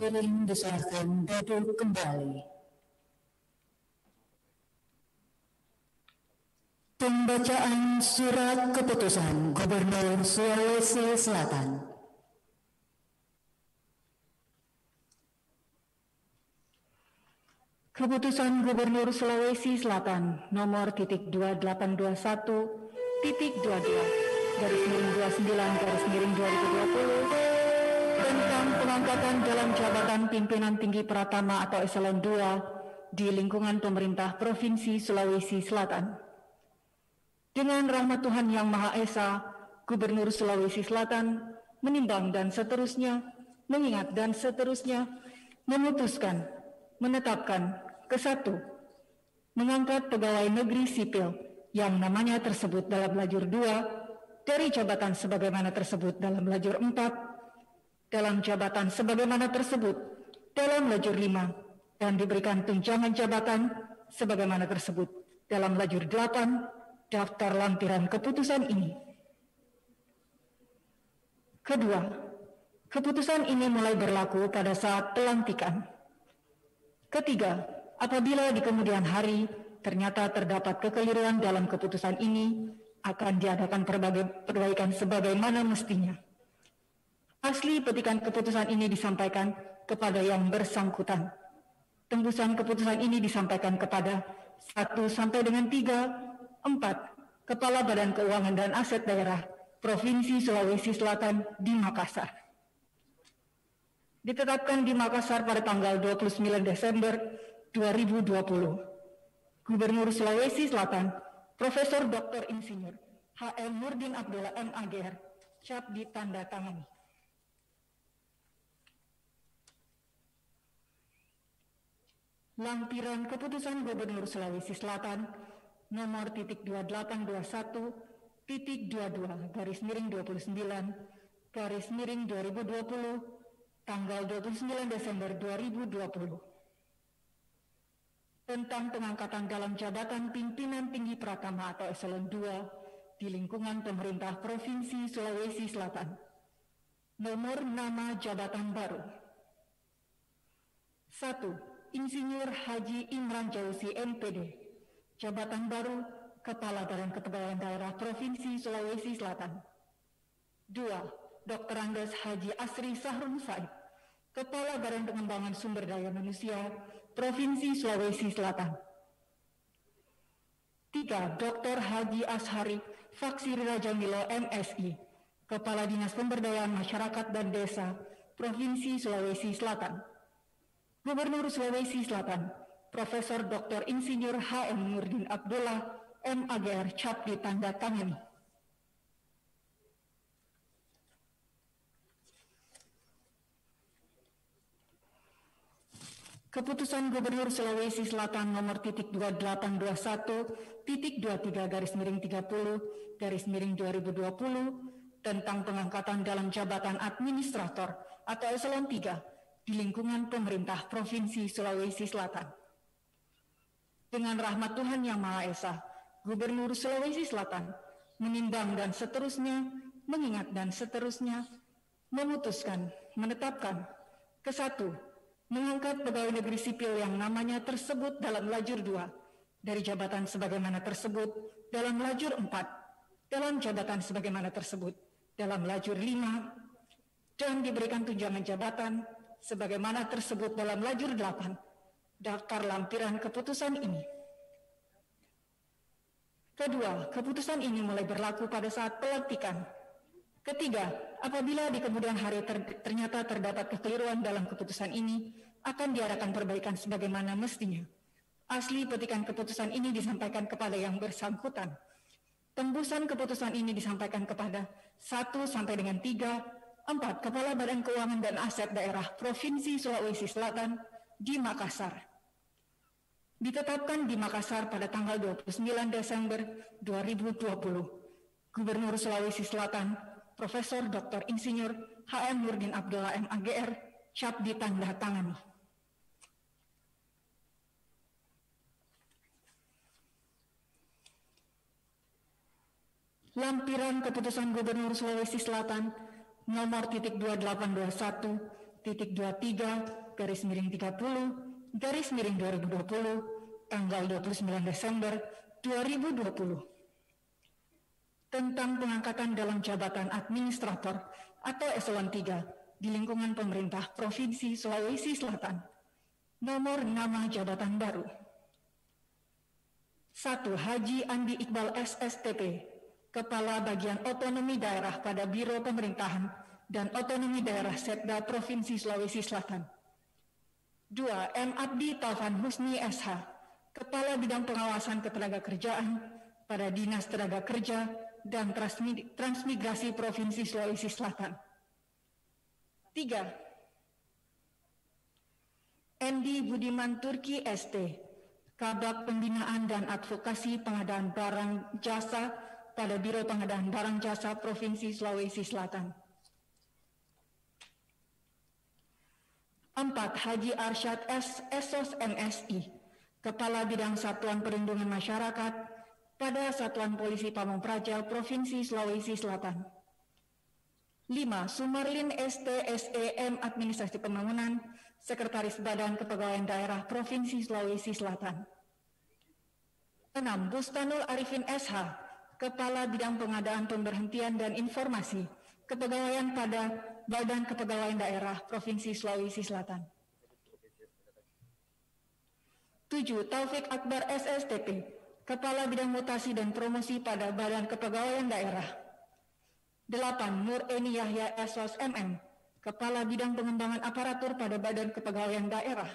Hadirin disarankan duduk kembali. Pembacaan surat keputusan Gubernur Sulawesi Selatan. Keputusan Gubernur Sulawesi Selatan nomor .28.22/29/2020 tentang pengangkatan dalam jabatan pimpinan tinggi Pratama atau Eselon 2 di lingkungan pemerintah Provinsi Sulawesi Selatan. Dengan rahmat Tuhan Yang Maha Esa, Gubernur Sulawesi Selatan menimbang dan seterusnya, mengingat dan seterusnya, memutuskan, menetapkan, ke-1, mengangkat pegawai negeri sipil yang namanya tersebut dalam lajur 2 dari jabatan sebagaimana tersebut dalam lajur 4, dalam jabatan sebagaimana tersebut dalam lajur 5, dan diberikan tunjangan jabatan sebagaimana tersebut dalam lajur 8, daftar lampiran keputusan ini. Kedua, keputusan ini mulai berlaku pada saat pelantikan. Ketiga, apabila di kemudian hari ternyata terdapat kekeliruan dalam keputusan ini, akan diadakan perbaikan sebagaimana mestinya. Asli petikan keputusan ini disampaikan kepada yang bersangkutan. Tembusan keputusan ini disampaikan kepada 1 sampai dengan 3, 4, Kepala Badan Keuangan dan Aset Daerah Provinsi Sulawesi Selatan di Makassar. Ditetapkan di Makassar pada tanggal 29 Desember 2020. Gubernur Sulawesi Selatan, Profesor Dr. Insinyur H.M. Nurdin Abdullah M.Agr, cap ditandatangani. Lampiran Keputusan Gubernur Sulawesi Selatan nomor .28.22/29/2020 tanggal 29 Desember 2020 tentang pengangkatan dalam jabatan pimpinan tinggi Pratama atau Eselon 2 di lingkungan pemerintah Provinsi Sulawesi Selatan. Nomor nama jabatan baru. 1. Insinyur Haji Imran Jauzi MPD, jabatan baru Kepala Badan Kepegawaian Daerah Provinsi Sulawesi Selatan. 2. Dr. Andes Haji Asri Sahrun Said, Kepala Badan Pengembangan Sumber Daya Manusia Provinsi Sulawesi Selatan. 3. Dr. Haji Ashari Faksiri Rajamilo MSI, Kepala Dinas Pemberdayaan Masyarakat dan Desa Provinsi Sulawesi Selatan. Gubernur Sulawesi Selatan, Profesor Dr. Insinyur H.M. Nurdin Abdullah M.Agr, cap ditandatangani. Keputusan Gubernur Sulawesi Selatan nomor .2821.23/30/2020 tentang pengangkatan dalam jabatan administrator atau Eselon 3 di lingkungan pemerintah Provinsi Sulawesi Selatan. Dengan rahmat Tuhan Yang Maha Esa, Gubernur Sulawesi Selatan menimbang dan seterusnya, mengingat dan seterusnya, memutuskan, menetapkan, ke-1, mengangkat pegawai negeri sipil yang namanya tersebut dalam lajur 2 dari jabatan sebagaimana tersebut dalam lajur 4, dalam jabatan sebagaimana tersebut dalam lajur 5, dan diberikan tunjangan jabatan sebagaimana tersebut dalam lajur 8, daftar lampiran keputusan ini. Kedua, keputusan ini mulai berlaku pada saat pelantikan. Ketiga, apabila di kemudian hari ternyata terdapat kekeliruan dalam keputusan ini, akan diadakan perbaikan sebagaimana mestinya. Asli petikan keputusan ini disampaikan kepada yang bersangkutan. Tembusan keputusan ini disampaikan kepada 1 sampai dengan 3, 4. Kepala Badan Keuangan dan Aset Daerah Provinsi Sulawesi Selatan di Makassar. Ditetapkan di Makassar pada tanggal 29 Desember 2020. Gubernur Sulawesi Selatan, Profesor Dr. Insinyur H.M. Nurdin Abdullah M.Agr, cap ditandatangani. Lampiran Keputusan Gubernur Sulawesi Selatan nomor .2821 2020, tanggal 29 Desember 2020, tentang pengangkatan dalam jabatan administrator atau eselon 3 di lingkungan pemerintah Provinsi Sulawesi Selatan. Nomor nama jabatan baru. 1. Haji Andi Iqbal SSTP, Kepala Bagian Otonomi Daerah pada Biro Pemerintahan dan Otonomi Daerah Setda Provinsi Sulawesi Selatan. 2. M. Abdi Taufan Husni SH, Kepala Bidang Pengawasan Ketenagakerjaan pada Dinas Tenaga Kerja dan Transmigrasi Provinsi Sulawesi Selatan. 3. Endi Budiman Turki ST, Kabak Pembinaan dan Advokasi Pengadaan Barang Jasa pada Biro Pengadaan Barang Jasa Provinsi Sulawesi Selatan. 4. Haji Arsyad SOS MSI, Kepala Bidang Satuan Perlindungan Masyarakat pada Satuan Polisi Pamong Praja Provinsi Sulawesi Selatan. 5. Sumarlin STSEM Administrasi Pembangunan, Sekretaris Badan Kepegawaian Daerah Provinsi Sulawesi Selatan. 6. Bustanul Arifin SH, Kepala Bidang Pengadaan Pemberhentian dan Informasi Kepegawaian pada Badan Kepegawaian Daerah Provinsi Sulawesi Selatan. 7. Taufik Akbar SSTP, Kepala Bidang Mutasi dan Promosi pada Badan Kepegawaian Daerah. 8. Nur Eni Yahya SOS MM, Kepala Bidang Pengembangan Aparatur pada Badan Kepegawaian Daerah.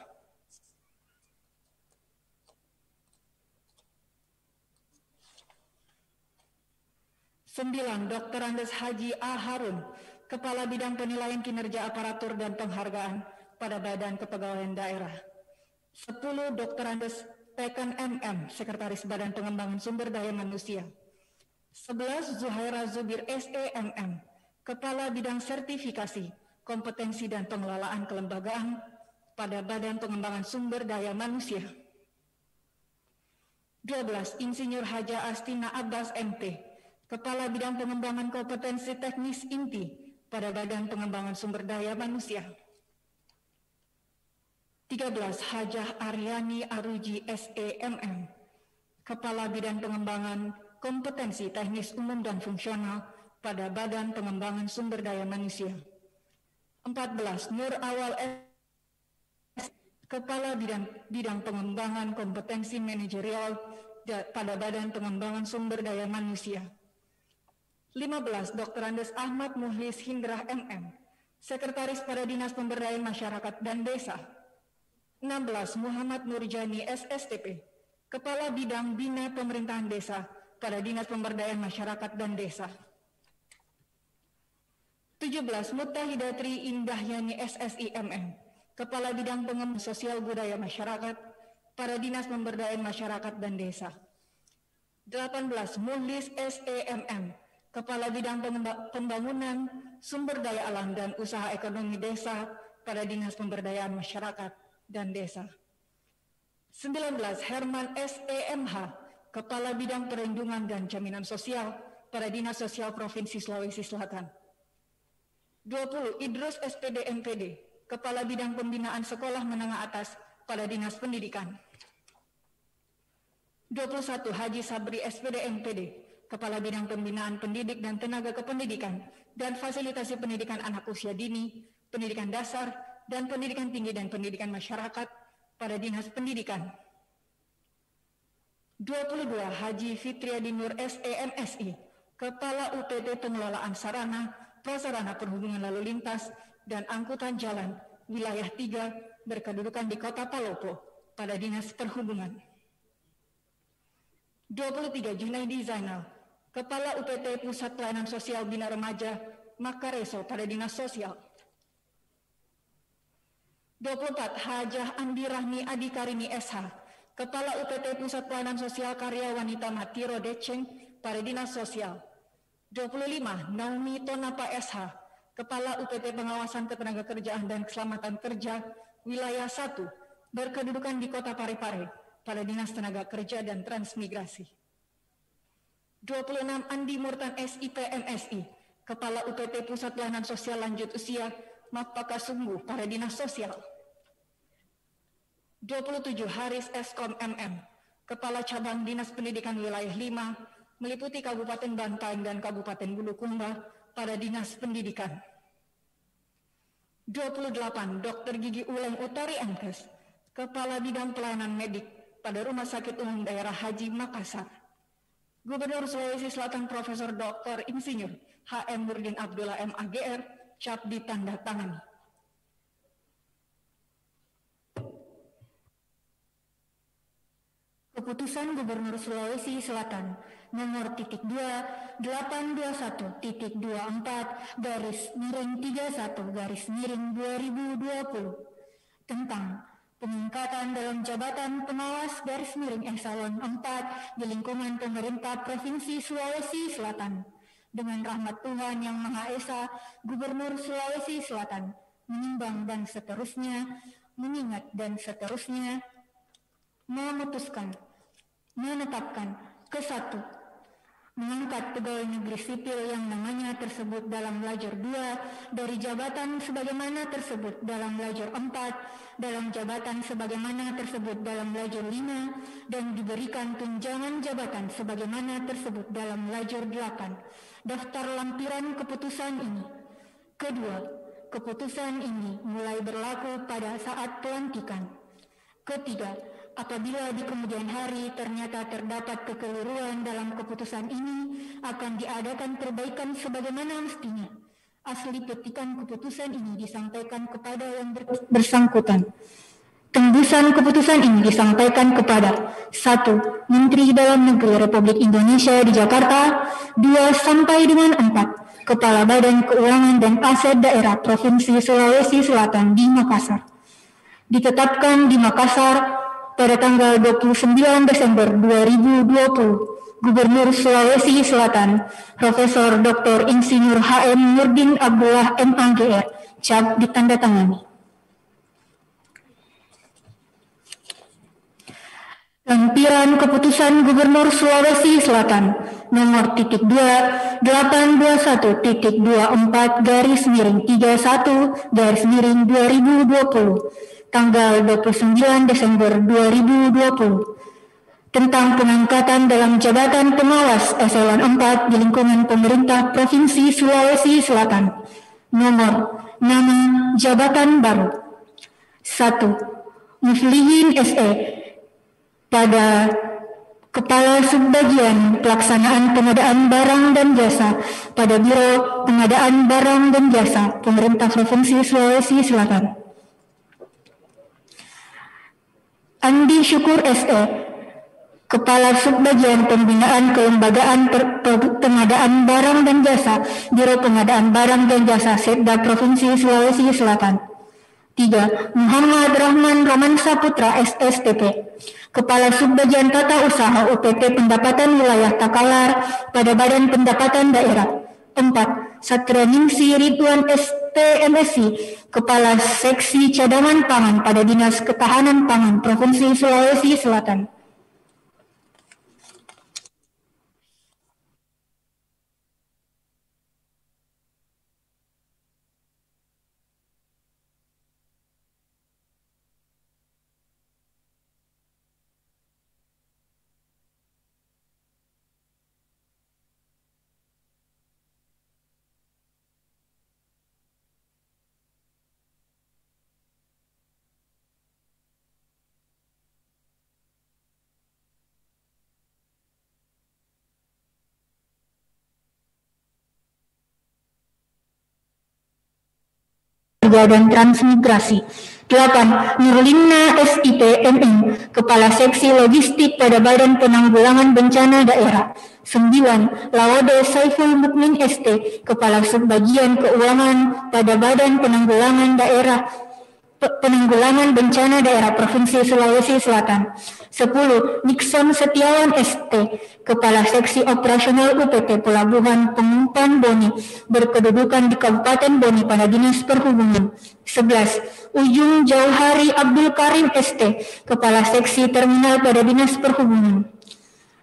9. Dr. Andes Haji A. Harun, Kepala Bidang Penilaian Kinerja Aparatur dan Penghargaan pada Badan Kepegawaian Daerah. 10. Dr. Andes Tekan MM, Sekretaris Badan Pengembangan Sumber Daya Manusia. 11. Zuhaira Zubir SEMM, Kepala Bidang Sertifikasi, Kompetensi dan Pengelolaan Kelembagaan pada Badan Pengembangan Sumber Daya Manusia. 12. Insinyur Haja Astina Abbas MT, Kepala Bidang Pengembangan Kompetensi Teknis Inti pada Badan Pengembangan Sumber Daya Manusia. 13. Hajah Aryani Aruji SEMM, Kepala Bidang Pengembangan Kompetensi Teknis Umum dan Fungsional pada Badan Pengembangan Sumber Daya Manusia. 14. Nur Awal S, Kepala Bidang Pengembangan Kompetensi Manajerial pada Badan Pengembangan Sumber Daya Manusia. 15. Dr. Andes Ahmad Muhlis Hindrah MM, Sekretaris pada Dinas Pemberdayaan Masyarakat dan Desa. 16. Muhammad Nurjani SSTP, Kepala Bidang Bina Pemerintahan Desa pada Dinas Pemberdayaan Masyarakat dan Desa. 17. Mutahidatri Indahyani SSI MM, Kepala Bidang Pengembangan Sosial Budaya Masyarakat pada Dinas Pemberdayaan Masyarakat dan Desa. 18. Muhlis SEMM, Kepala Bidang Pembangunan Sumber Daya Alam dan Usaha Ekonomi Desa pada Dinas Pemberdayaan Masyarakat dan Desa. 19. Herman SEMH, Kepala Bidang Perlindungan dan Jaminan Sosial pada Dinas Sosial Provinsi Sulawesi Selatan. 20. Idrus SPD MPD, Kepala Bidang Pembinaan Sekolah Menengah Atas pada Dinas Pendidikan. 21. Haji Sabri SPD MPD, Kepala Bidang Pembinaan Pendidik dan Tenaga Kependidikan dan Fasilitasi Pendidikan Anak Usia Dini, Pendidikan Dasar, dan Pendidikan Tinggi dan Pendidikan Masyarakat pada Dinas Pendidikan. 22. Haji Fitriadi Nur SEMSI, Kepala UPT Pengelolaan Sarana, Prasarana Perhubungan Lalu Lintas, dan Angkutan Jalan, Wilayah 3, berkedudukan di Kota Palopo, pada Dinas Perhubungan. 23. Junaidi Zainal, Kepala UPT Pusat Pelayanan Sosial Bina Remaja, Makareso, pada Dinas Sosial. 24. Hajah Andi Rahmi Adikarini SH, Kepala UPT Pusat Pelayanan Sosial Karya Wanita Matiro Deceng pada Dinas Sosial. 25. Naomi Tonapa SH, Kepala UPT Pengawasan Ketenagakerjaan dan Keselamatan Kerja Wilayah 1, berkedudukan di Kota Parepare pada Dinas Tenaga Kerja dan Transmigrasi. 26. Andi Murtan SIP MSI, Kepala UPT Pusat Pelayanan Sosial Lanjut Usia Mapakasungguh pada Dinas Sosial. 27 Haris Eskom MM, Kepala Cabang Dinas Pendidikan Wilayah 5, meliputi Kabupaten Bantaeng dan Kabupaten Bulukumba pada Dinas Pendidikan. 28 Dr. Gigi Uleng Utari Ankes, Kepala Bidang Pelayanan Medik pada Rumah Sakit Umum Daerah Haji Makassar. Gubernur Sulawesi Selatan Profesor Dr. Insinyur HM Nurdin Abdullah MAGR, cap ditandatangani. Keputusan Gubernur Sulawesi Selatan nomor .2/821-2/31-2020 tentang peningkatan dalam jabatan pengawas _eselon 4 di lingkungan pemerintah Provinsi Sulawesi Selatan. Dengan rahmat Tuhan Yang Maha Esa, Gubernur Sulawesi Selatan menimbang dan seterusnya, mengingat dan seterusnya, memutuskan, menetapkan ke-1, mengangkat pegawai negeri sipil yang namanya tersebut dalam lajur 2 dari jabatan sebagaimana tersebut dalam lajur 4, dalam jabatan sebagaimana tersebut dalam lajur 5, dan diberikan tunjangan jabatan sebagaimana tersebut dalam lajur 8. Daftar lampiran keputusan ini. Kedua, keputusan ini mulai berlaku pada saat pelantikan. Ketiga, apabila di kemudian hari ternyata terdapat kekeliruan dalam keputusan ini, akan diadakan perbaikan sebagaimana mestinya. Asli petikan keputusan ini disampaikan kepada yang bersangkutan. Tembusan keputusan ini disampaikan kepada 1. Menteri Dalam Negeri Republik Indonesia di Jakarta, 2 sampai dengan 4. Kepala Badan Keuangan dan Aset Daerah Provinsi Sulawesi Selatan di Makassar. Ditetapkan di Makassar pada tanggal 29 Desember 2020, Gubernur Sulawesi Selatan, Profesor Dr. Insinyur HM Nurdin Abdullah MAGR, cap ditandatangani. Lampiran Keputusan Gubernur Sulawesi Selatan nomor .2/821-31-2020 tanggal 29 Desember 2020 tentang pengangkatan dalam jabatan pengawas eselon 4 di lingkungan pemerintah Provinsi Sulawesi Selatan. Nomor, nama, jabatan baru. 1. Muflihin SE pada Kepala Subbagian Pelaksanaan Pengadaan Barang dan Jasa pada Biro Pengadaan Barang dan Jasa Pemerintah Provinsi Sulawesi Selatan. Andi Syukur SE, Kepala Subbagian Pembinaan Kelembagaan Pengadaan Barang dan Jasa Biro Pengadaan Barang dan Jasa Setda Provinsi Sulawesi Selatan. 3. Muhammad Rahman Romansa Putra SSTP, Kepala Subbagian Tata Usaha UPT Pendapatan Wilayah Takalar pada Badan Pendapatan Daerah. 4. Satrianingsi Ridwan STMSI, Kepala Seksi Cadangan Pangan pada Dinas Ketahanan Pangan Provinsi Sulawesi Selatan. Dan Transmigrasi. 8. Nurlina SIP MM, Kepala Seksi Logistik pada Badan Penanggulangan Bencana Daerah. 9. Lawade Saiful Mukmin ST, Kepala Subbagian Keuangan pada Badan Penanggulangan Bencana Daerah Provinsi Sulawesi Selatan. 10. Nixon Setiawan ST, Kepala Seksi Operasional UPT Pelabuhan Pengumpan Boni, berkedudukan di Kabupaten Boni pada Dinas Perhubungan. 11. Ujung Jauhari Abdul Karim ST, Kepala Seksi Terminal pada Dinas Perhubungan.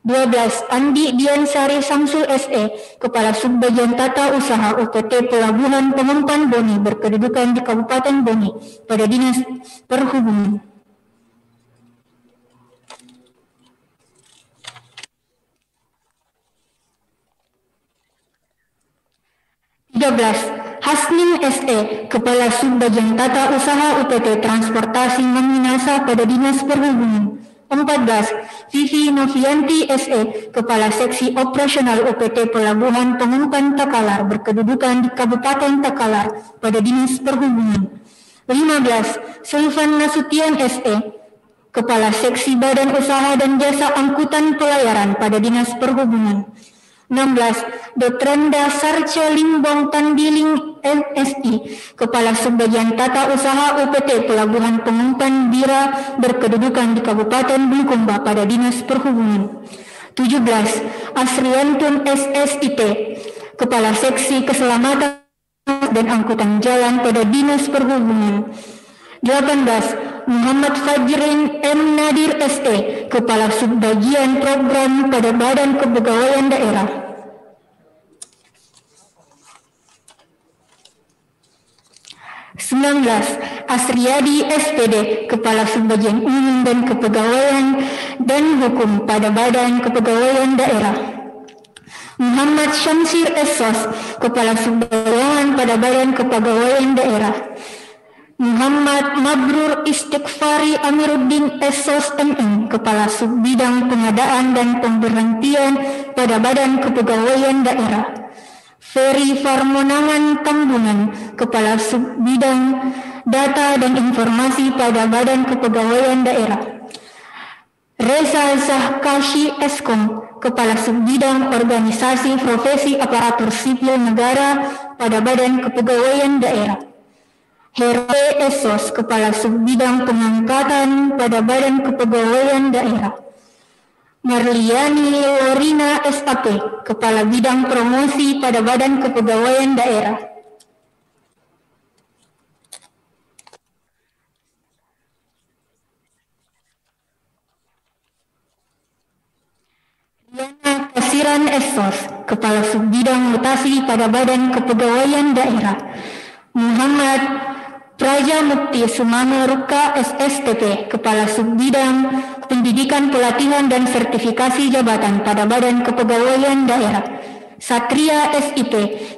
12. Andi Diansari Samsul SE, Kepala Subbagian Tata Usaha UPT Pelabuhan Pengumpan Boni berkedudukan di Kabupaten Boni pada Dinas Perhubungan. Hasnin SE, Kepala Subbagian Tata Usaha UPT Transportasi Meminasa pada Dinas Perhubungan. 14. Vivi Novianti SE, Kepala Seksi Operasional UPT Pelabuhan Pengumpan Takalar berkedudukan di Kabupaten Takalar pada Dinas Perhubungan. 15. Sulvan Nasution SE, Kepala Seksi Badan Usaha dan Jasa Angkutan Pelayaran pada Dinas Perhubungan. 16. Dotrenda Sarce Limbong Tandiling MSI, Kepala Subbagian Tata Usaha UPT Pelabuhan Pengumpan Bira berkedudukan di Kabupaten Bulukumba pada Dinas Perhubungan. 17. Asriantun SSIT, Kepala Seksi Keselamatan dan Angkutan Jalan pada Dinas Perhubungan. 18. Muhammad Fajrin M. Nadir SE, Kepala Subbagian Program pada Badan Kepegawaian Daerah. 19. Asriyadi SPD, Kepala Subbagian Umum dan Kepegawaian dan Hukum pada Badan Kepegawaian Daerah. Muhammad Syamsir Essos, Kepala Subbagian pada Badan Kepegawaian Daerah. Muhammad Mabrur Istighfari Amiruddin Essos MM, Kepala Subbidang Pengadaan dan Pemberhentian pada Badan Kepegawaian Daerah. Ferry Farmonangan Tambungan, Kepala Subbidang Data dan Informasi pada Badan Kepegawaian Daerah. Reza Zahkashi Eskom, Kepala Subbidang Organisasi Profesi Aparatur Sipil Negara pada Badan Kepegawaian Daerah. Herwe Essos, Kepala Subbidang Pengangkatan pada Badan Kepegawaian Daerah. Marliani Lorina SAP, Kepala Bidang Promosi pada Badan Kepegawaian Daerah. Riana Kasiran Essos, Kepala Subbidang Mutasi pada Badan Kepegawaian Daerah. Muhammad Praja Mukti Sumano Ruka SSTP, Kepala Subbidang Pendidikan Pelatihan dan Sertifikasi Jabatan pada Badan Kepegawaian Daerah. Satria SIP,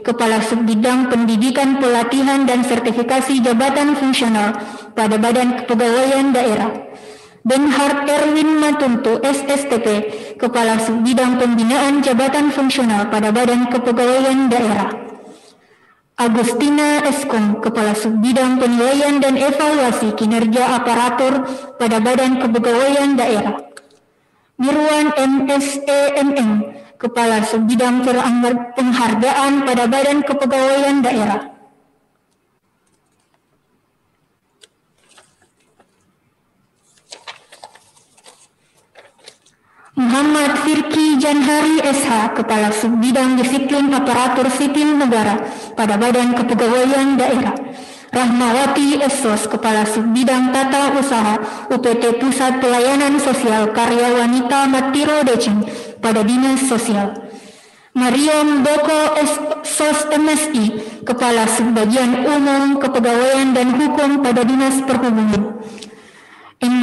Kepala Subbidang Pendidikan Pelatihan dan Sertifikasi Jabatan Fungsional pada Badan Kepegawaian Daerah. Benhard Erwin Matuntu SSTP, Kepala Subbidang Pembinaan Jabatan Fungsional pada Badan Kepegawaian Daerah. Agustina Eskom, Kepala Subbidang Penilaian dan Evaluasi Kinerja Aparatur pada Badan Kepegawaian Daerah. Mirwan MSEMM, Kepala Subbidang Penghargaan pada Badan Kepegawaian Daerah. Muhammad Firki Janhari SH, Kepala Subbidang Disiplin Aparatur Sipil Negara pada Badan Kepegawaian Daerah. Rahmawati Essos, Kepala Subbidang Tata Usaha UPT Pusat Pelayanan Sosial Karya Wanita Matiro Deceng pada Dinas Sosial. Mariam Boko Sos MSI, Kepala Subbagian Umum Kepegawaian dan Hukum pada Dinas Perhubungan.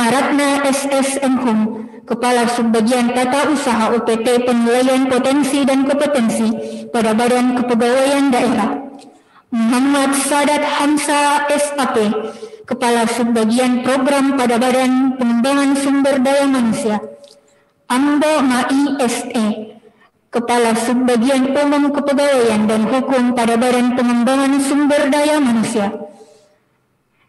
Maratna SS Enhum, Kepala Subbagian Tata Usaha UPT Penilaian Potensi dan Kompetensi pada Badan Kepegawaian Daerah. Muhammad Sadat Hamsa SAP, Kepala Subbagian Program pada Badan Pengembangan Sumber Daya Manusia. Ambo Mai SE, Kepala Subbagian Umum Kepegawaian dan Hukum pada Badan Pengembangan Sumber Daya Manusia.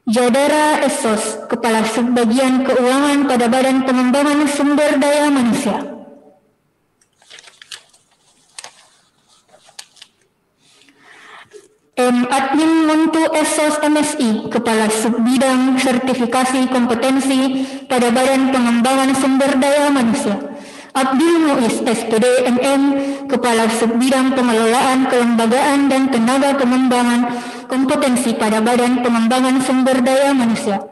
Jadara Essos, Kepala Subbagian Keuangan pada Badan Pengembangan Sumber Daya Manusia. Admin Muntu Essos MSI, Kepala Subbidang Sertifikasi Kompetensi pada Badan Pengembangan Sumber Daya Manusia. Abdul Muiz SPD MM, Kepala Subbidang Pengelolaan Kelembagaan dan Tenaga Pengembangan Kompetensi pada Badan Pengembangan Sumber Daya Manusia.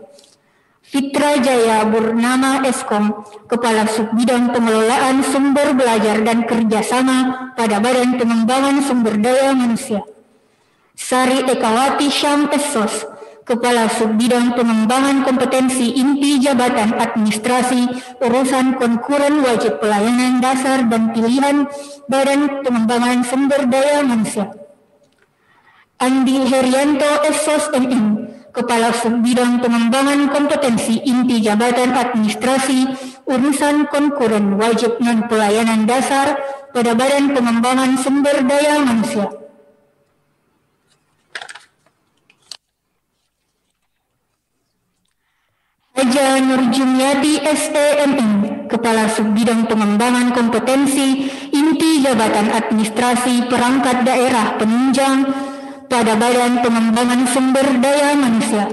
Fitra Jaya Burnama Eskom, Kepala Subbidang Pengelolaan Sumber Belajar dan Kerjasama pada Badan Pengembangan Sumber Daya Manusia. Sari Ekawati Syam Esos, Kepala Subbidang Pengembangan Kompetensi Inti Jabatan Administrasi Urusan Konkuren Wajib Pelayanan Dasar dan Pilihan Badan Pengembangan Sumber Daya Manusia. Andi Herianto Esos MM, Kepala Subbidang Pengembangan Kompetensi Inti Jabatan Administrasi Urusan Konkuren Wajib dan Pelayanan Dasar pada Badan Pengembangan Sumber Daya Manusia. Haja Nurjumiati SEMM, Kepala Subbidang Pengembangan Kompetensi Inti Jabatan Administrasi Perangkat Daerah Penunjang pada Badan Pengembangan Sumber Daya Manusia.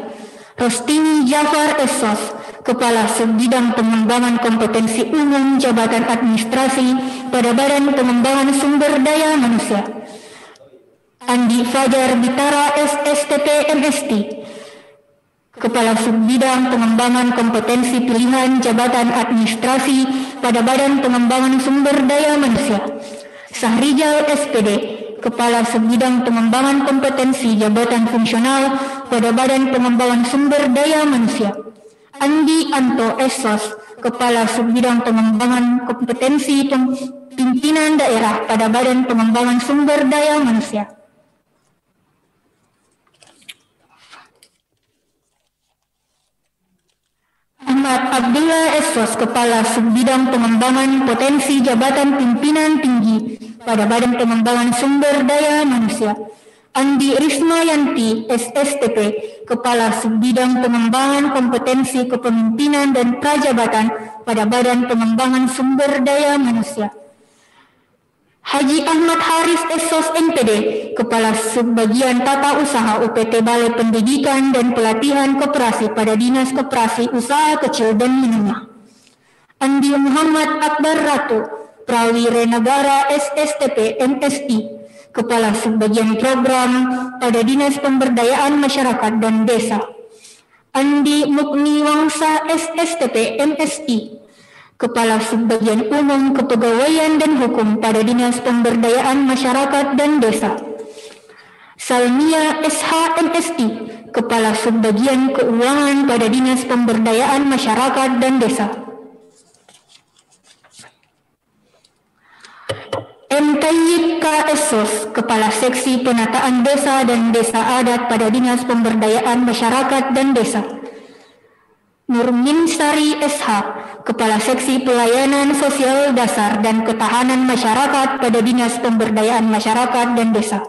Rostini Jafar Esos, Kepala Subbidang Pengembangan Kompetensi Umum Jabatan Administrasi pada Badan Pengembangan Sumber Daya Manusia. Andi Fajar Bitara SSTP MST, Kepala Subbidang Pengembangan Kompetensi Pilihan Jabatan Administrasi pada Badan Pengembangan Sumber Daya Manusia. Sahrijal SPD, Kepala Subbidang Pengembangan Kompetensi Jabatan Fungsional pada Badan Pengembangan Sumber Daya Manusia. Andi Anto Esos, Kepala Subbidang Pengembangan Kompetensi Pimpinan Daerah pada Badan Pengembangan Sumber Daya Manusia. Ahmad Abdullah Esos, Kepala Subbidang Pengembangan Potensi Jabatan Pimpinan Tinggi pada Badan Pengembangan Sumber Daya Manusia. Andi Rismayanti SSTP, Kepala Subbidang Pengembangan Kompetensi Kepemimpinan dan Prajabatan pada Badan Pengembangan Sumber Daya Manusia. Haji Ahmad Haris Esos MPD, Kepala Subbagian Tata Usaha UPT Balai Pendidikan dan Pelatihan Koperasi pada Dinas Koperasi Usaha Kecil dan Menengah. Andi Muhammad Akbar Ratu, Prawira Negara SSTP MSI, Kepala Subbagian Program pada Dinas Pemberdayaan Masyarakat dan Desa. Andi Mukni Wangsa SSTP MSI, Kepala Subbagian Umum Kepegawaian dan Hukum pada Dinas Pemberdayaan Masyarakat dan Desa. Salmia SHMSI, Kepala Subbagian Keuangan pada Dinas Pemberdayaan Masyarakat dan Desa. M. Tayyib K. Esos, Kepala Seksi Penataan Desa dan Desa Adat pada Dinas Pemberdayaan Masyarakat dan Desa. Nurmin Sari SH, Kepala Seksi Pelayanan Sosial Dasar dan Ketahanan Masyarakat pada Dinas Pemberdayaan Masyarakat dan Desa.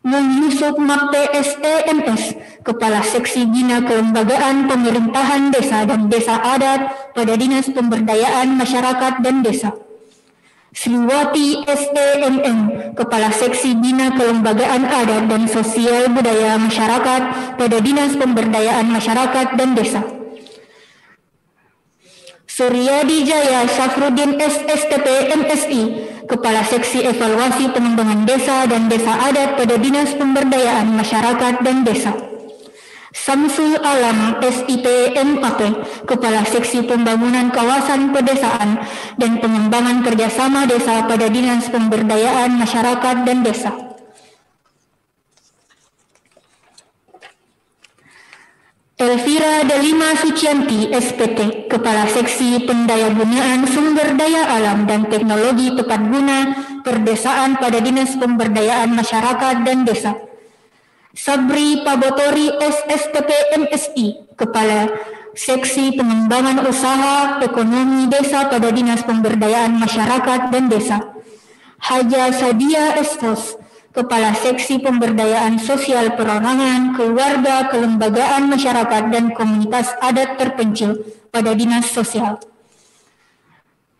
Mun Yusuf Makte SEMS, Kepala Seksi Bina Kelembagaan Pemerintahan Desa dan Desa Adat pada Dinas Pemberdayaan Masyarakat dan Desa. Sriwati SEMM, Kepala Seksi Bina Kelembagaan Adat dan Sosial Budaya Masyarakat pada Dinas Pemberdayaan Masyarakat dan Desa. Suryadi Jaya Syafruddin SSTP MSI, Kepala Seksi Evaluasi Pengembangan Desa dan Desa Adat pada Dinas Pemberdayaan Masyarakat dan Desa. Samsul Alam SIP MAP, Kepala Seksi Pembangunan Kawasan Pedesaan dan Pengembangan Kerjasama Desa pada Dinas Pemberdayaan Masyarakat dan Desa. Elvira Delima Sucianti SPT, Kepala Seksi Pendayagunaan Sumber Daya Alam dan Teknologi Tepat Guna Perdesaan pada Dinas Pemberdayaan Masyarakat dan Desa. Sabri Pabotori SSTP MSI, Kepala Seksi Pengembangan Usaha Ekonomi Desa pada Dinas Pemberdayaan Masyarakat dan Desa. Haja Sadia Estos, Kepala Seksi Pemberdayaan Sosial Perorangan, Keluarga, Kelembagaan Masyarakat dan Komunitas Adat Terpencil pada Dinas Sosial.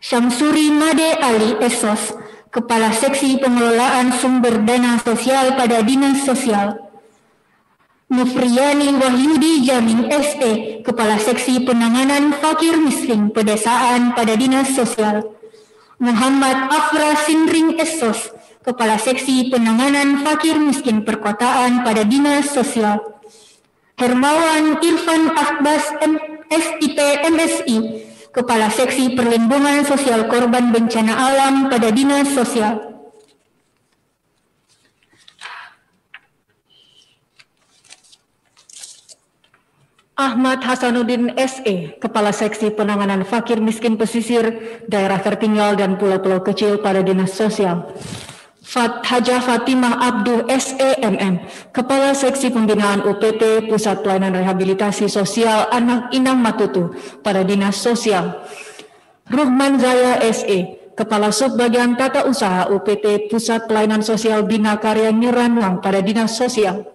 Syamsuri Made Ali Esos, Kepala Seksi Pengelolaan Sumber Dana Sosial pada Dinas Sosial. Mufriyani Wahyudi Jamin SE, Kepala Seksi Penanganan Fakir Miskin Pedesaan pada Dinas Sosial. Muhammad Afra Sindring Esos, Kepala Seksi Penanganan Fakir Miskin Perkotaan pada Dinas Sosial. Hermawan Irfan Akbas SIP MSI, Kepala Seksi Perlindungan Sosial Korban Bencana Alam pada Dinas Sosial. Ahmad Hasanuddin SE, Kepala Seksi Penanganan Fakir Miskin Pesisir, Daerah Tertinggal dan Pulau-Pulau Kecil pada Dinas Sosial. Hajah Fatimah Abduh SEMM, Kepala Seksi Pembinaan UPT Pusat Pelayanan Rehabilitasi Sosial Anak Inang Matutu pada Dinas Sosial. Ruhman Zaya SE, Kepala Subbagian Tata Usaha UPT Pusat Pelayanan Sosial Bina Karya Nyeranwang pada Dinas Sosial.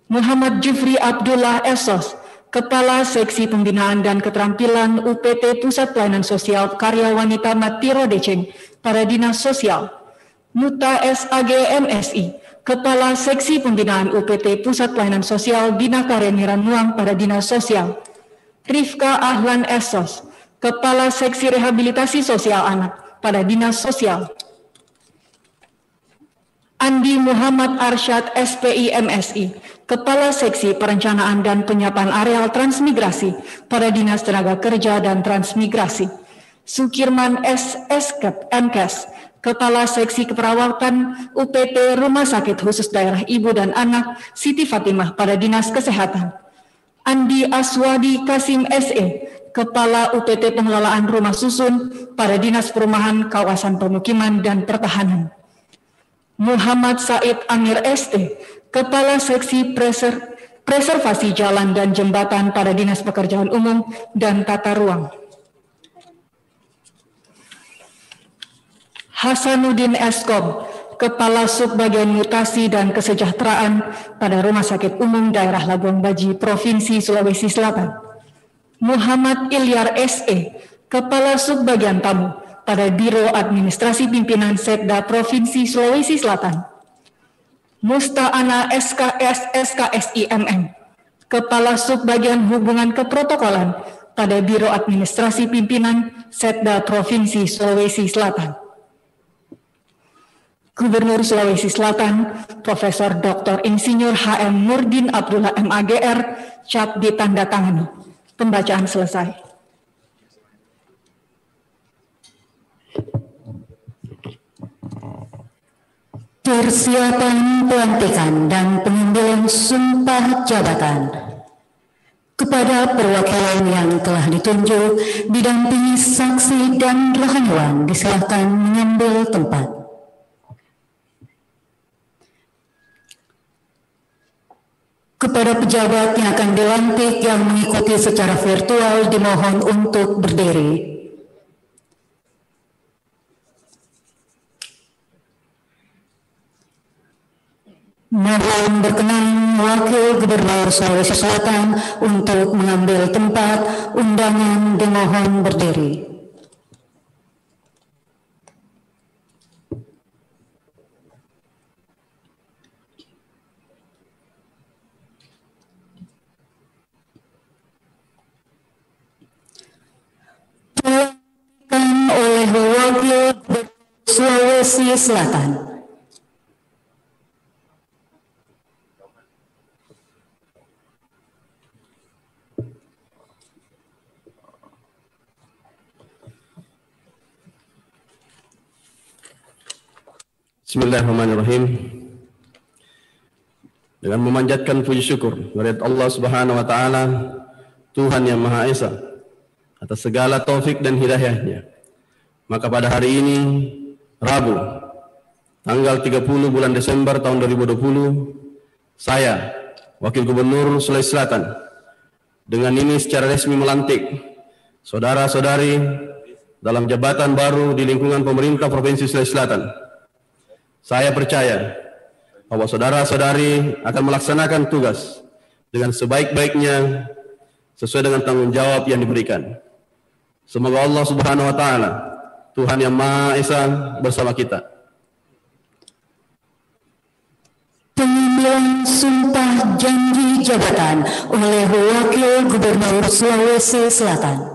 Muhammad Jufri Abdullah Esos, Kepala Seksi Pembinaan dan Keterampilan UPT Pusat Pelayanan Sosial Karya Wanita Matiro Deceng pada Dinas Sosial. Nuta SAG MSI, Kepala Seksi Pembinaan UPT Pusat Pelayanan Sosial Bina Karya Nyeranwang pada Dinas Sosial. Rifka Ahlan Esos, Kepala Seksi Rehabilitasi Sosial Anak pada Dinas Sosial. Andi Muhammad Arsyad SPI MSI, Kepala Seksi Perencanaan dan Penyiapan Areal Transmigrasi pada Dinas Tenaga Kerja dan Transmigrasi. Sukirman SSKEP MKes, Kepala Seksi Keperawatan UPT Rumah Sakit Khusus Daerah Ibu dan Anak Siti Fatimah pada Dinas Kesehatan. Andi Aswadi Kasim SE, Kepala UPT Pengelolaan Rumah Susun pada Dinas Perumahan, Kawasan Pemukiman dan Pertahanan. Muhammad Said Amir ST, Kepala Seksi Preservasi Jalan dan Jembatan pada Dinas Pekerjaan Umum dan Tata Ruang. Hasanuddin Eskom, Kepala Subbagian Mutasi dan Kesejahteraan pada Rumah Sakit Umum Daerah Labuan Baji, Provinsi Sulawesi Selatan. Muhammad Ilyar SE, Kepala Subbagian Tamu pada Biro Administrasi Pimpinan Setda Provinsi Sulawesi Selatan. Musta'ana SKSIMM, Kepala Subbagian Hubungan Keprotokolan pada Biro Administrasi Pimpinan Setda Provinsi Sulawesi Selatan. Gubernur Sulawesi Selatan, Profesor Dr. Insinyur HM Nurdin Abdullah MAGR, cap ditandatangani. Pembacaan selesai. Persiapan pelantikan dan pengambilan sumpah jabatan. Kepada perwakilan yang telah ditunjuk, didampingi saksi dan rohaniwan, disilakan mengambil tempat. Kepada pejabat yang akan dilantik yang mengikuti secara virtual, dimohon untuk berdiri. Mohon berkenan Wakil Gubernur Sulawesi Selatan untuk mengambil tempat. Undangan dimohon berdiri. Dilantikkan oleh Wakil Gubernur Sulawesi Selatan. Bismillahirrahmanirrahim. Dengan memanjatkan puji syukur kepada Allah Subhanahu wa taala, Tuhan yang Maha Esa, atas segala taufik dan hidayahnya. Maka pada hari ini, Rabu, tanggal 30 bulan Desember tahun 2020, saya, Wakil Gubernur Sulawesi Selatan, dengan ini secara resmi melantik saudara-saudari dalam jabatan baru di lingkungan pemerintah Provinsi Sulawesi Selatan. Saya percaya bahwa saudara-saudari akan melaksanakan tugas dengan sebaik-baiknya sesuai dengan tanggung jawab yang diberikan. Semoga Allah Subhanahu wa taala, Tuhan yang Maha Esa, bersama kita. Pengambilan sumpah janji jabatan oleh Wakil Gubernur Sulawesi Selatan.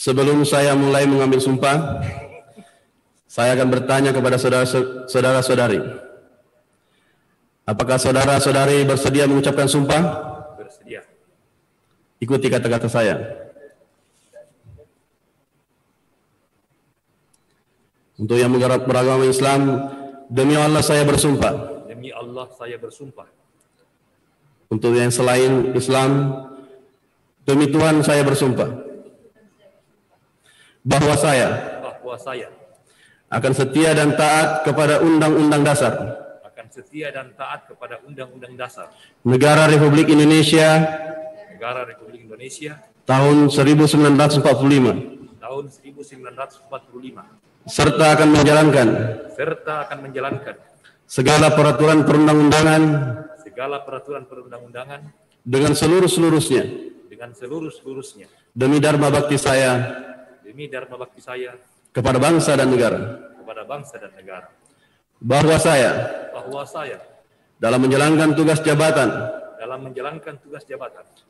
Sebelum saya mulai mengambil sumpah, Saya akan bertanya kepada saudara-saudari. Apakah saudara-saudari bersedia mengucapkan sumpah? Bersedia. Ikuti kata-kata saya. Untuk yang beragama Islam, demi Allah saya bersumpah. Demi Allah saya bersumpah. Untuk yang selain Islam, demi Tuhan saya bersumpah bahwa saya akan setia dan taat kepada Undang-Undang Dasar Negara Republik Indonesia tahun 1945 serta akan menjalankan segala peraturan perundang-undangan dengan seluruh-seluruhnya demi dharma bakti saya kepada bangsa dan negara. Bahwa saya dalam menjalankan tugas jabatan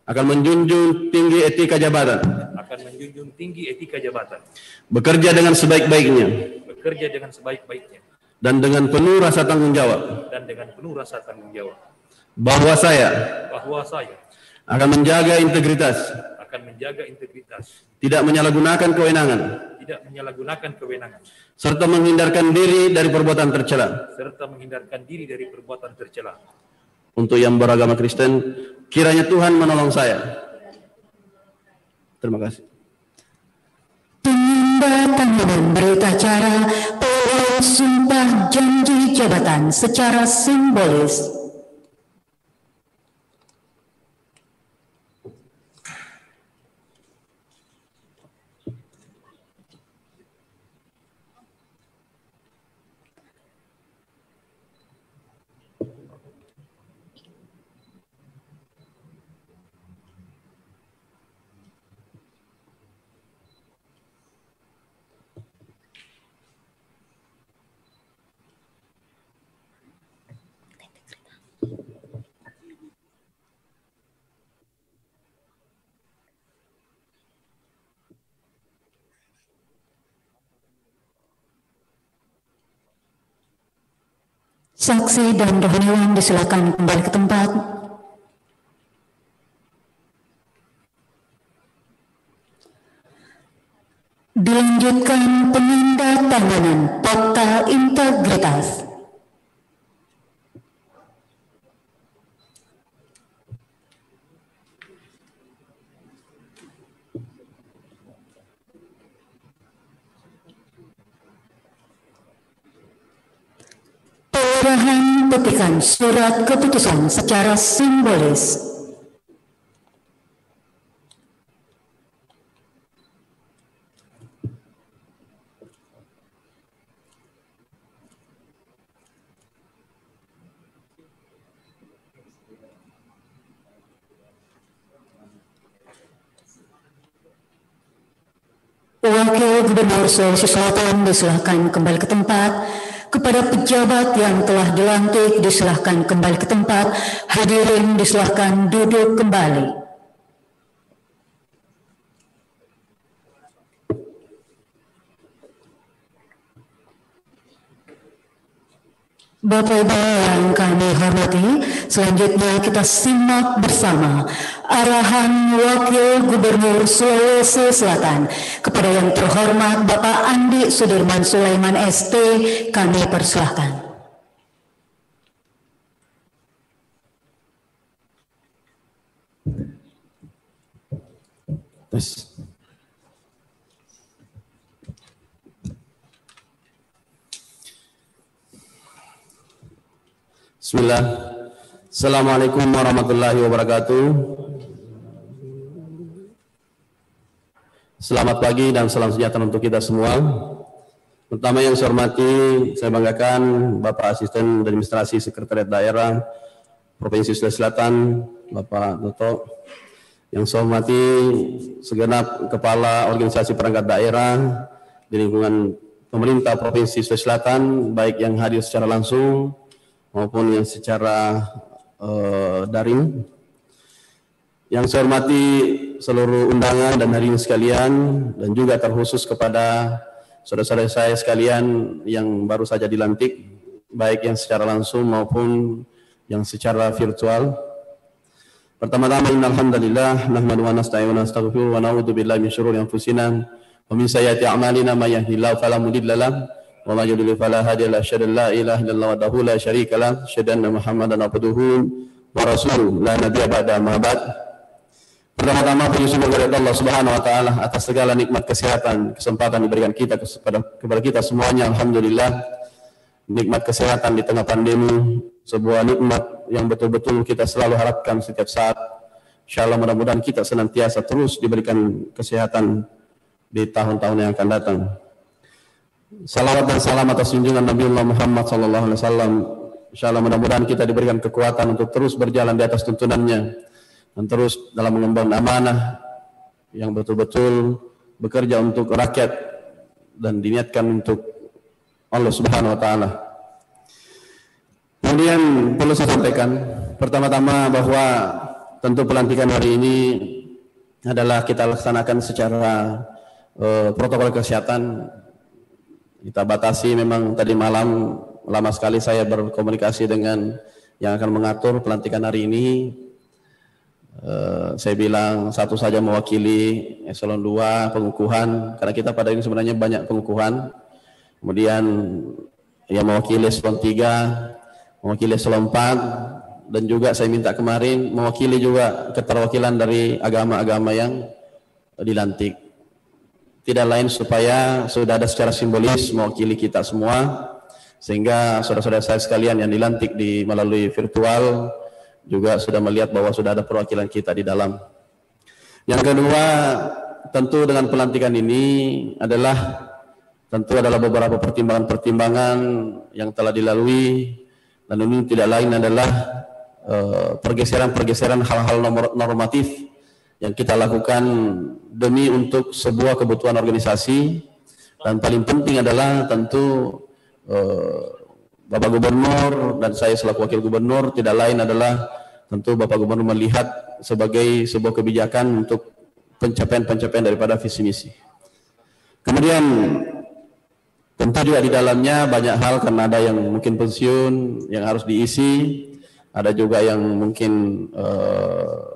akan menjunjung tinggi etika jabatan, bekerja dengan sebaik-baiknya dan dengan penuh rasa tanggung jawab. Bahwa saya akan menjaga integritas, tidak menyalahgunakan kewenangan, serta menghindarkan diri dari perbuatan tercela. Untuk yang beragama Kristen, kiranya Tuhan menolong saya. Terima kasih. Penandatanganan berita acara pengulangan sumpah janji jabatan secara simbolis. Saksi dan rohaniwan disilakan kembali ke tempat. Dilanjutkan penandatanganan fakta integritas. Penyerahan petikan surat keputusan secara simbolis. Wakil Gubernur Sulawesi Selatan disilakan kembali ke tempat. Kepada pejabat yang telah dilantik disilakan kembali ke tempat. Hadirin disilakan duduk kembali. Bapak Ibu yang kami hormati, selanjutnya kita simak bersama arahan Wakil Gubernur Sulawesi Selatan kepada yang terhormat Bapak Andi Sudirman Sulaiman ST, kami persilahkan. Bismillah. Assalamualaikum warahmatullahi wabarakatuh. Selamat pagi dan salam sejahtera untuk kita semua. Pertama yang saya hormati, saya banggakan Bapak Asisten Administrasi Sekretariat Daerah Provinsi Sulawesi Selatan, Bapak Toto. Yang saya hormati segenap Kepala Organisasi Perangkat Daerah di lingkungan pemerintah Provinsi Sulawesi Selatan, baik yang hadir secara langsung maupun yang secara daring. Yang saya hormati seluruh undangan dan hadirin sekalian, dan juga terkhusus kepada saudara-saudara saya sekalian yang baru saja dilantik, baik yang secara langsung maupun yang secara virtual. Pertama-tama innal hamdalillah nahmaduhu wa nasta'inu wa nastaghfiruh wa na'udzu billahi min syururi anfusina wa min sayyiati a'malina may yahdihillahu fala mudilla lahu wa may yudlil fala hadiya lahu. Asyhadu an la ilaha illallah wahdahu la syarika lahu, asyhadu anna Muhammadan abduhu wa rasuluh la nabiyya ba'da ma ba'd. Pertama-tama puji syukur kepada Allah Subhanahu wa taala atas segala nikmat kesehatan, kesempatan diberikan kita kepada kita semuanya. Alhamdulillah, nikmat kesehatan di tengah pandemi, sebuah nikmat yang betul-betul kita selalu harapkan setiap saat. Insyaallah mudah-mudahan kita senantiasa terus diberikan kesehatan di tahun-tahun yang akan datang. Salawat dan salam atas junjungan Nabi Muhammad sallallahu alaihi wasallam. Insyaallah mudah-mudahan kita diberikan kekuatan untuk terus berjalan di atas tuntunannya dan terus dalam mengemban amanah yang betul-betul bekerja untuk rakyat dan diniatkan untuk Allah Subhanahu wa taala. Kemudian perlu saya sampaikan pertama-tama bahwa tentu pelantikan hari ini adalah kita laksanakan secara protokol kesehatan. Kita batasi, memang tadi malam lama sekali saya berkomunikasi dengan yang akan mengatur pelantikan hari ini. Saya bilang satu saja mewakili eselon 2 pengukuhan, karena kita pada ini sebenarnya banyak pengukuhan. Kemudian yang mewakili eselon 3, mewakili eselon 4, dan juga saya minta kemarin mewakili juga keterwakilan dari agama-agama yang dilantik. Tidak lain supaya sudah ada secara simbolis mewakili kita semua, sehingga saudara-saudara saya sekalian yang dilantik melalui virtual juga sudah melihat bahwa sudah ada perwakilan kita di dalam. Yang kedua, tentu dengan pelantikan ini adalah beberapa pertimbangan-pertimbangan yang telah dilalui, dan ini tidak lain adalah pergeseran-pergeseran hal-hal normatif yang kita lakukan demi untuk sebuah kebutuhan organisasi. Dan paling penting adalah tentu Bapak Gubernur dan saya selaku Wakil Gubernur, tidak lain adalah tentu Bapak Gubernur melihat sebagai sebuah kebijakan untuk pencapaian daripada visi misi. Kemudian tentu juga di dalamnya banyak hal, karena ada yang mungkin pensiun yang harus diisi, ada juga yang mungkin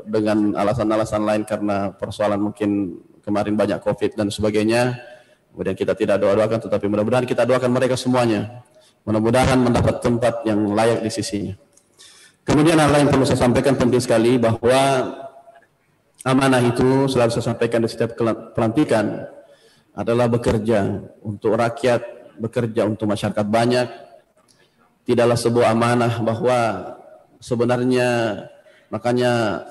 dengan alasan-alasan lain karena persoalan mungkin kemarin banyak COVID dan sebagainya. Kemudian kita tidak doa-doakan, tetapi mudah-mudahan kita doakan mereka semuanya, mudah-mudahan mendapat tempat yang layak di sisinya. Kemudian hal lain perlu saya sampaikan penting sekali, bahwa amanah itu selalu saya sampaikan di setiap pelantikan adalah bekerja untuk rakyat, bekerja untuk masyarakat banyak. Tidaklah sebuah amanah bahwa sebenarnya, makanya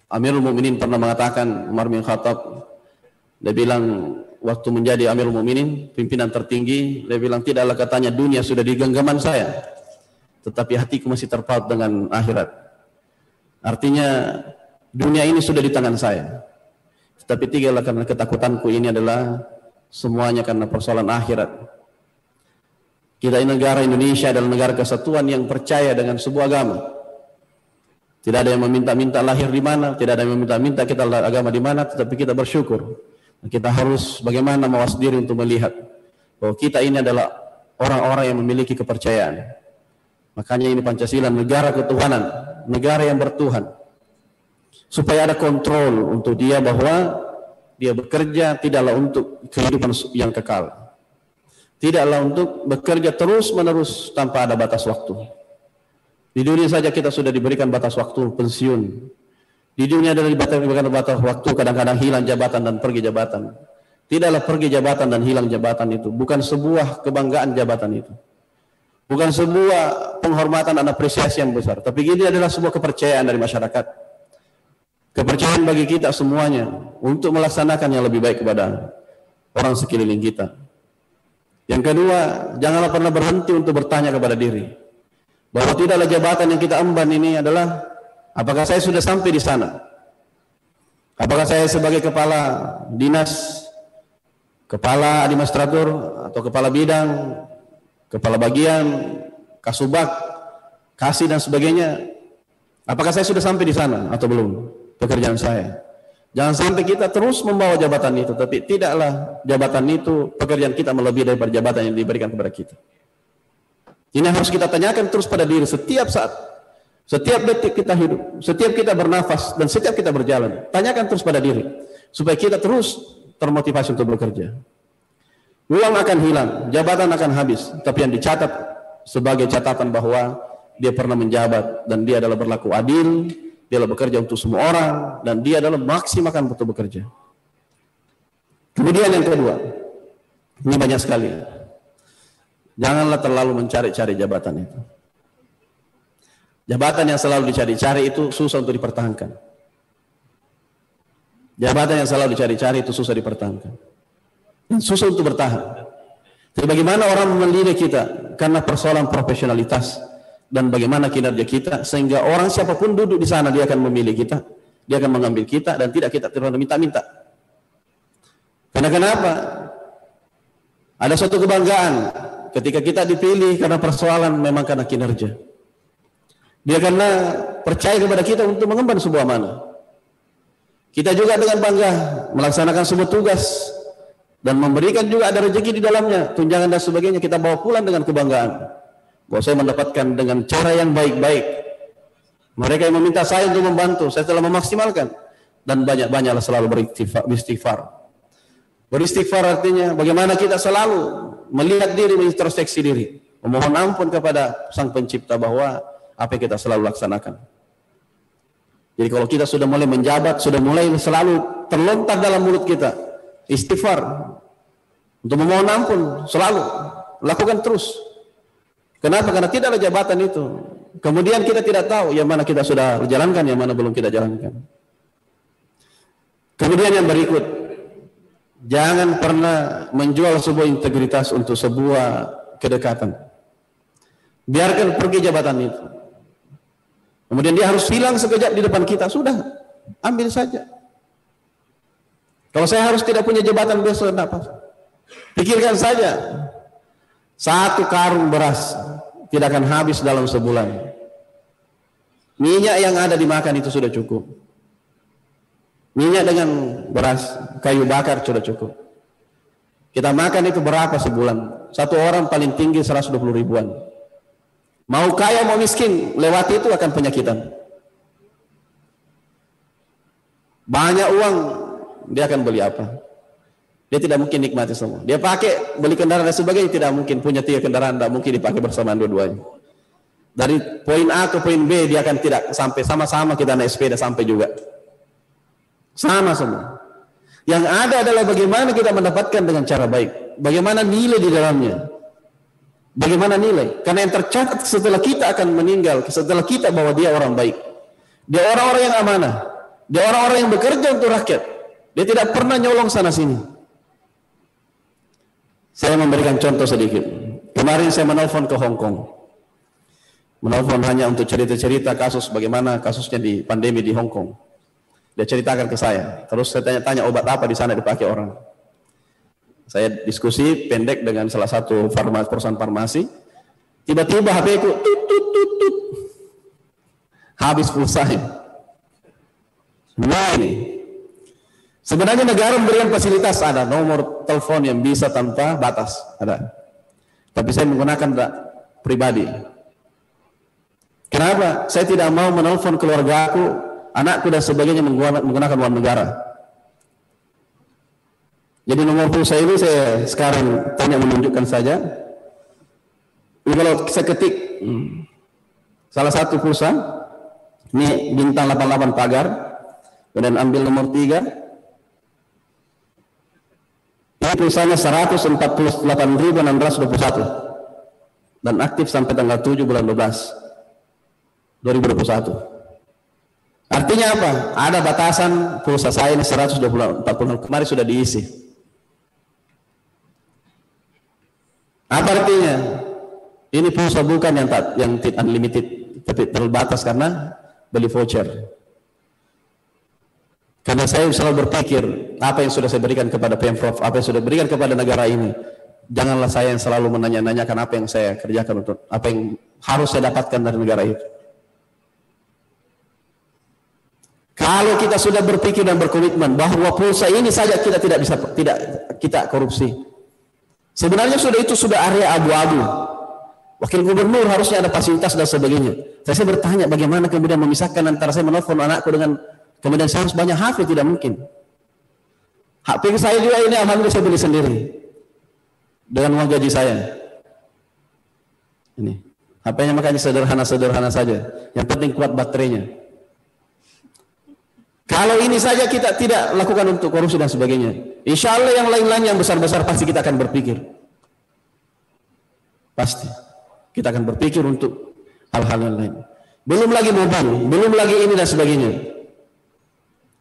Amirul Mukminin pernah mengatakan, Umar bin Khattab, dia bilang waktu menjadi Amirul Mukminin, pimpinan tertinggi, dia bilang tidaklah katanya dunia sudah di genggaman saya, tetapi hatiku masih terpaut dengan akhirat. Artinya dunia ini sudah di tangan saya, tetapi tidaklah karena ketakutanku ini adalah semuanya karena persoalan akhirat. Kita ini negara Indonesia adalah negara kesatuan yang percaya dengan sebuah agama. Tidak ada yang meminta-minta lahir di mana, tidak ada yang meminta-minta kita agama di mana, tetapi kita bersyukur. Kita harus bagaimana mawas diri untuk melihat bahwa kita ini adalah orang-orang yang memiliki kepercayaan. Makanya ini Pancasila, negara ketuhanan, negara yang bertuhan. Supaya ada kontrol untuk dia, bahwa dia bekerja tidaklah untuk kehidupan yang kekal. Tidaklah untuk bekerja terus-menerus tanpa ada batas waktu. Di dunia saja kita sudah diberikan batas waktu pensiun. Di dunia adalah diberikan batas waktu, kadang-kadang hilang jabatan dan pergi jabatan. Tidaklah pergi jabatan dan hilang jabatan itu bukan sebuah kebanggaan jabatan itu. Bukan sebuah penghormatan dan apresiasi yang besar, tapi ini adalah sebuah kepercayaan dari masyarakat. Kepercayaan bagi kita semuanya untuk melaksanakan yang lebih baik kepada orang sekeliling kita. Yang kedua, janganlah pernah berhenti untuk bertanya kepada diri bahwa tidaklah jabatan yang kita emban ini adalah apakah saya sudah sampai di sana? Apakah saya sebagai kepala dinas, kepala administrator, atau kepala bidang, kepala bagian, kasubag, kasih dan sebagainya, apakah saya sudah sampai di sana atau belum pekerjaan saya? Jangan sampai kita terus membawa jabatan itu, tapi tidaklah jabatan itu, pekerjaan kita melebihi daripada jabatan yang diberikan kepada kita. Ini harus kita tanyakan terus pada diri setiap saat, setiap detik kita hidup, setiap kita bernafas, dan setiap kita berjalan. Tanyakan terus pada diri, supaya kita terus termotivasi untuk bekerja. Uang akan hilang, jabatan akan habis, tapi yang dicatat sebagai catatan bahwa dia pernah menjabat, dan dia adalah berlaku adil, dia adalah bekerja untuk semua orang, dan dia adalah maksimalkan betul bekerja. Kemudian yang kedua, ini banyak sekali. Janganlah terlalu mencari-cari jabatan itu. Jabatan yang selalu dicari-cari itu susah untuk dipertahankan. Jabatan yang selalu dicari-cari itu susah dipertahankan. Dan susah untuk bertahan. Jadi bagaimana orang menilai kita? Karena persoalan profesionalitas dan bagaimana kinerja kita, sehingga orang siapapun duduk di sana dia akan memilih kita, dia akan mengambil kita, dan tidak kita terus minta-minta. Karena kenapa? Ada suatu kebanggaan ketika kita dipilih karena persoalan memang karena kinerja. Dia karena percaya kepada kita untuk mengemban sebuah amanah. Kita juga dengan bangga melaksanakan sebuah tugas dan memberikan juga ada rezeki di dalamnya, tunjangan dan sebagainya, kita bawa pulang dengan kebanggaan. Bahwa saya mendapatkan dengan cara yang baik-baik. Mereka yang meminta saya untuk membantu, saya telah memaksimalkan. Dan banyak-banyaklah selalu beristighfar. Beristighfar artinya bagaimana kita selalu melihat diri, mengintrospeksi diri, memohon ampun kepada Sang Pencipta bahwa apa yang kita selalu laksanakan. Jadi kalau kita sudah mulai menjabat, sudah mulai selalu terlontar dalam mulut kita istighfar untuk memohon ampun, selalu lakukan terus. Kenapa? Karena tidak ada jabatan itu. Kemudian kita tidak tahu yang mana kita sudah jalankan, yang mana belum kita jalankan. Kemudian yang berikut, jangan pernah menjual sebuah integritas untuk sebuah kedekatan. Biarkan pergi jabatan itu. Kemudian dia harus hilang sekejap di depan kita, sudah, ambil saja. Kalau saya harus tidak punya jabatan besok, tidak apa. Pikirkan saja, 1 karung beras tidak akan habis dalam sebulan. Minyak yang ada dimakan itu sudah cukup. Minyak dengan beras, kayu bakar sudah cukup. Kita makan itu berapa sebulan? Satu orang paling tinggi 120 ribuan. Mau kaya mau miskin, lewati itu akan penyakitan. Banyak uang, dia akan beli apa? Dia tidak mungkin nikmati semua. Dia pakai, beli kendaraan dan sebagainya, tidak mungkin. Punya 3 kendaraan, tidak mungkin dipakai bersamaan dua-duanya. Dari poin A ke poin B, dia akan tidak sampai, sama-sama kita naik sepeda sampai juga. Sama semua. Yang ada adalah bagaimana kita mendapatkan dengan cara baik. Bagaimana nilai di dalamnya. Bagaimana nilai. Karena yang tercatat setelah kita akan meninggal, setelah kita bahwa dia orang baik. Dia orang-orang yang amanah. Dia orang-orang yang bekerja untuk rakyat. Dia tidak pernah nyolong sana-sini. Saya memberikan contoh sedikit. Kemarin saya menelpon ke Hong Kong. Menelpon hanya untuk cerita-cerita kasus bagaimana kasusnya di pandemi di Hong Kong. Dia ceritakan ke saya. Terus saya tanya-tanya obat apa di sana dipakai orang. Saya diskusi pendek dengan salah satu perusahaan farmasi. Tiba-tiba HP ku tut. Habis pulsanya. Nah ini. Sebenarnya negara memberikan fasilitas, ada nomor telepon yang bisa tanpa batas, ada. Tapi saya menggunakan pribadi. Kenapa? Saya tidak mau menelpon keluarga aku, anakku dan sebagainya menggunakan uang negara. Jadi nomor pulsa ini saya sekarang tanya menunjukkan saja. Ini kalau saya ketik salah satu pulsa, ini bintang 88 pagar, kemudian ambil nomor 3. Ini pulsanya 148.621 dan aktif sampai tanggal 7 bulan 12 2021. Artinya apa? Ada batasan pulsa saya ini 140 kemarin sudah diisi. Apa artinya? Ini pulsa bukan yang unlimited, tapi terbatas karena beli voucher. Karena saya selalu berpikir apa yang sudah saya berikan kepada Pemprov, apa yang sudah berikan kepada negara ini. Janganlah saya yang selalu menanya-nanyakan apa yang saya kerjakan untuk apa yang harus saya dapatkan dari negara itu. Kalau kita sudah berpikir dan berkomitmen bahwa pulsa ini saja kita tidak bisa kita korupsi. Sebenarnya itu sudah area abu-abu. Wakil gubernur harusnya ada fasilitas dan sebagainya. Saya bertanya bagaimana kemudian memisahkan antara saya menelpon anakku dengan kemudian saya harus banyak HP, tidak mungkin. HP saya juga ini alhamdulillah saya beli sendiri dengan uang gaji saya. Ini HP-nya makanya sederhana saja. Yang penting kuat baterainya. Kalau ini saja kita tidak lakukan untuk korupsi dan sebagainya, insya Allah yang lain-lain yang besar-besar pasti kita akan berpikir. Pasti kita akan berpikir untuk hal-hal yang lain. Belum lagi mobil, belum lagi ini dan sebagainya.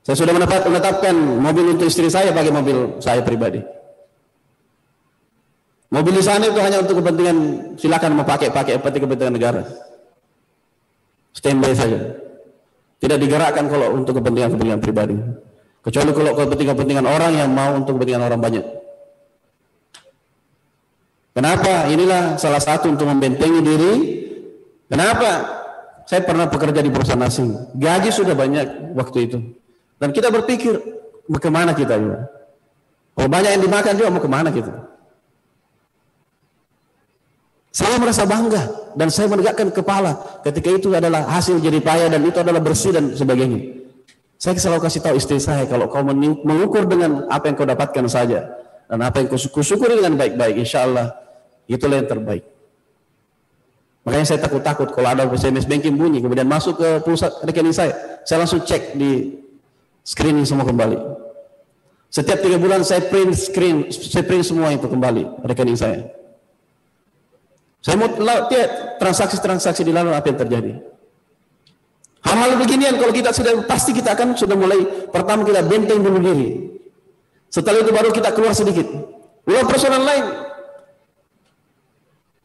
Saya sudah menetapkan mobil untuk istri saya pakai mobil saya pribadi. Mobil di sana itu hanya untuk kepentingan, silakan mau pakai kepentingan negara. Standby saja. Tidak digerakkan kalau untuk kepentingan pribadi. Kecuali kalau kepentingan orang yang mau untuk kepentingan orang banyak. Kenapa? Inilah salah satu untuk membentengi diri. Kenapa? Saya pernah bekerja di perusahaan asing. Gaji sudah banyak waktu itu. Dan kita berpikir, mau kemana kita juga? Kalau banyak yang dimakan juga mau kemana kita? Saya merasa bangga dan saya menegakkan kepala ketika itu adalah hasil jerih payah dan itu adalah bersih dan sebagainya. Saya selalu kasih tahu istri saya, kalau kau mengukur dengan apa yang kau dapatkan saja dan apa yang kau syukuri dengan baik-baik, insya Allah itulah yang terbaik. Makanya saya takut kalau ada SMS banking bunyi kemudian masuk ke pusat rekening saya langsung cek di screening semua kembali. Setiap 3 bulan saya print semua itu kembali rekening saya. Saya mau lihat transaksi di lalu apa yang terjadi. Hal-hal beginian kalau kita sudah pasti kita akan sudah mulai pertama kita benteng dulu diri. Setelah itu baru kita keluar sedikit. Ulang persoalan lain.